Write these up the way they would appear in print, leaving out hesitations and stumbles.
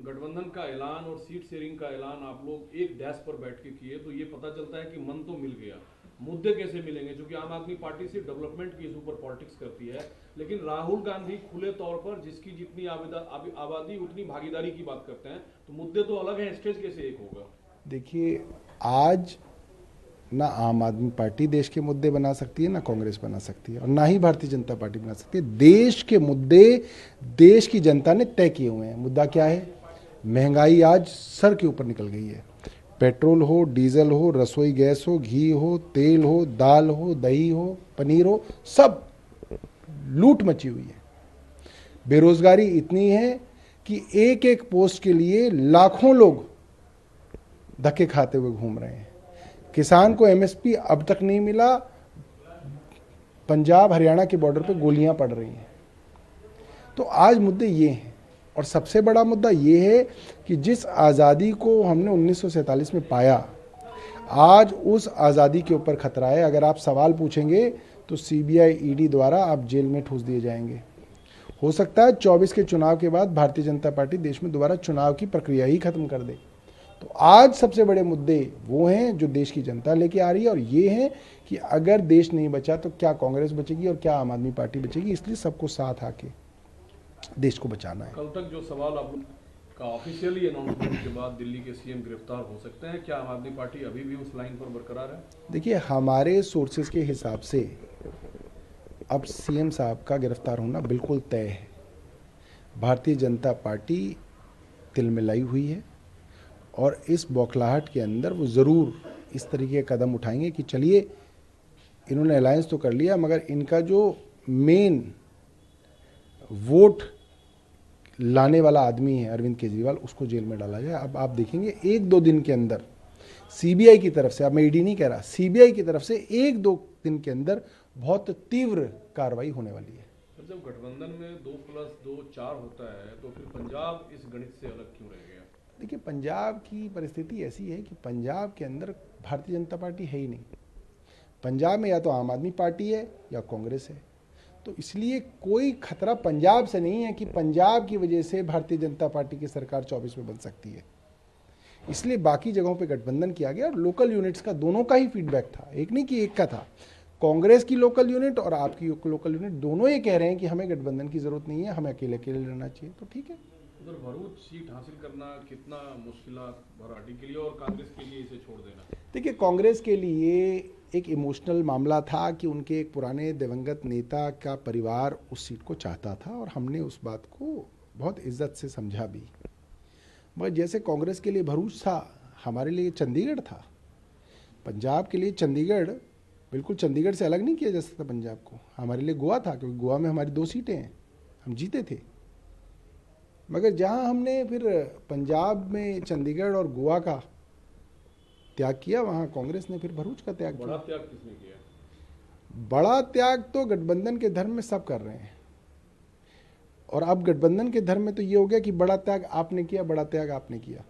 गठबंधन का ऐलान और सीट शेयरिंग का ऐलान आप लोग एक डैश पर बैठ के किए तो ये पता चलता है कि मन तो मिल गया, मुद्दे कैसे मिलेंगे? क्योंकि आम आदमी पार्टी सिर्फ डेवलपमेंट के इशू पर पॉलिटिक्स करती है, लेकिन राहुल गांधी खुले तौर पर जिसकी जितनी आबादी उतनी भागीदारी की बात करते हैं, तो मुद्दे तो अलग है, स्टेज कैसे एक होगा? देखिए, आज ना आम आदमी पार्टी देश के मुद्दे बना सकती है, ना कांग्रेस बना सकती है, और ना ही भारतीय जनता पार्टी बना सकती है। देश के मुद्दे देश की जनता ने तय किए हुए हैं। मुद्दा क्या है? महंगाई आज सर के ऊपर निकल गई है। पेट्रोल हो, डीजल हो, रसोई गैस हो, घी हो, तेल हो, दाल हो, दही हो, पनीर हो, सब लूट मची हुई है। बेरोजगारी इतनी है कि एक एक पोस्ट के लिए लाखों लोग धक्के खाते हुए घूम रहे हैं। किसान को एमएसपी अब तक नहीं मिला। पंजाब हरियाणा के बॉर्डर पे गोलियां पड़ रही हैं। तो आज मुद्दे ये हैं, और सबसे बड़ा मुद्दा ये है कि जिस आज़ादी को हमने 1947 में पाया, आज उस आज़ादी के ऊपर खतरा है। अगर आप सवाल पूछेंगे तो सीबीआई ईडी द्वारा आप जेल में ठूस दिए जाएंगे। हो सकता है 24 के चुनाव के बाद भारतीय जनता पार्टी देश में दोबारा चुनाव की प्रक्रिया ही खत्म कर दे। तो आज सबसे बड़े मुद्दे वो हैं जो देश की जनता लेके आ रही है, और ये हैं कि अगर देश नहीं बचा तो क्या कांग्रेस बचेगी और क्या आम आदमी पार्टी बचेगी। इसलिए सबको साथ आके देश को बचाना है। कल तक जो सवाल आप का ऑफिशियली अनाउंसमेंट के बाद दिल्ली के सीएम गिरफ्तार हो सकते हैं, क्या आम आदमी पार्टी अभी भी उस लाइन पर बरकरार है? देखिए, हमारे सोर्सेज के हिसाब से अब सीएम साहब का गिरफ्तार होना बिल्कुल तय है। भारतीय जनता पार्टी तिलमिलाई हुई है, और इस बौखलाहट के अंदर वो ज़रूर इस तरीके के कदम उठाएंगे कि चलिए, इन्होंने अलायंस तो कर लिया, मगर इनका जो मेन वोट लाने वाला आदमी है अरविंद केजरीवाल, उसको जेल में डाला जाए। अब आप देखेंगे 1-2 दिन के अंदर सीबीआई की तरफ से, अब मैं ईडी नहीं कह रहा, सीबीआई की तरफ से 1-2 दिन के अंदर बहुत तीव्र कार्रवाई होने वाली है। जब गठबंधन में 2+2 4 होता है, तो फिर पंजाब इस गणित से अलग क्यों रह गया? देखिए, पंजाब की परिस्थिति ऐसी है कि पंजाब के अंदर भारतीय जनता पार्टी है ही नहीं। पंजाब में या तो आम आदमी पार्टी है या कांग्रेस है। तो इसलिए कोई खतरा पंजाब से नहीं है कि पंजाब की वजह से भारतीय जनता पार्टी की सरकार 24 में बन सकती है। इसलिए बाकी जगहों पे गठबंधन किया गया, और लोकल यूनिट्स का दोनों का ही फीडबैक था, एक नहीं कि एक का था। कांग्रेस की लोकल यूनिट और आपकी लोकल यूनिट दोनों ये कह रहे हैं कि हमें गठबंधन की जरूरत नहीं है, हमें अकेले अकेले लड़ना चाहिए। तो ठीक है। उधर भरूच सीट हासिल करना कितना मुश्किल भराटी के लिए और कांग्रेस के लिए इसे छोड़ देना? देखिए, कांग्रेस के लिए एक इमोशनल मामला था कि उनके एक पुराने दिवंगत नेता का परिवार उस सीट को चाहता था, और हमने उस बात को बहुत इज्जत से समझा भी। मगर जैसे कांग्रेस के लिए भरूच था, हमारे लिए चंडीगढ़ था। पंजाब के लिए चंडीगढ़ बिल्कुल चंडीगढ़ से अलग नहीं किया जा सकता पंजाब को। हमारे लिए गोवा था, क्योंकि गोवा में हमारी 2 सीटें हैं, हम जीते थे। मगर जहां हमने फिर पंजाब में चंडीगढ़ और गोवा का त्याग किया, वहां कांग्रेस ने फिर भरूच का त्याग किया। बड़ा त्याग किसने किया? बड़ा त्याग तो गठबंधन के धर्म में सब कर रहे हैं। और अब गठबंधन के धर्म में तो ये हो गया कि बड़ा त्याग आपने किया, बड़ा त्याग आपने किया।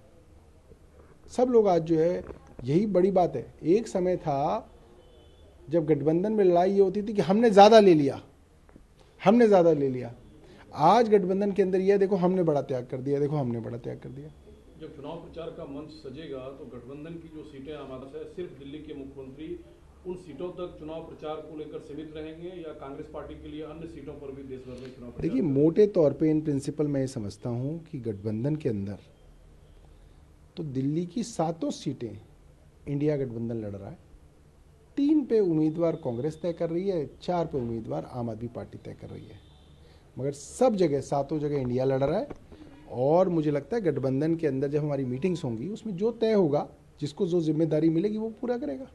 सब लोग आज जो है, यही बड़ी बात है। एक समय था जब गठबंधन में लड़ाई ये होती थी कि हमने ज्यादा ले लिया, हमने ज्यादा ले लिया। आज गठबंधन के अंदर यह देखो हमने बड़ा त्याग कर दिया, देखो हमने बड़ा त्याग कर दिया। जब चुनाव प्रचार का मंच सजेगा तो गठबंधन की जो सीटें आमादा है, सिर्फ दिल्ली के मुख्यमंत्री उन सीटों तक चुनाव प्रचार को लेकर सीमित रहेंगे, या कांग्रेस पार्टी के लिए अन्य सीटों पर भी देश भर में चुनाव प्रचार? देखिए, मोटे तौर पे इन प्रिंसिपल मैं ये समझता हूँ कि गठबंधन के अंदर तो दिल्ली की 7 सीटें इंडिया गठबंधन लड़ रहा है। 3 पे उम्मीदवार कांग्रेस तय कर रही है, 4 पे उम्मीदवार आम आदमी पार्टी तय कर रही है। मगर सब जगह, 7 जगह इंडिया लड़ रहा है। और मुझे लगता है गठबंधन के अंदर जब हमारी मीटिंग्स होंगी, उसमें जो तय होगा, जिसको जो जिम्मेदारी मिलेगी, वो पूरा करेगा।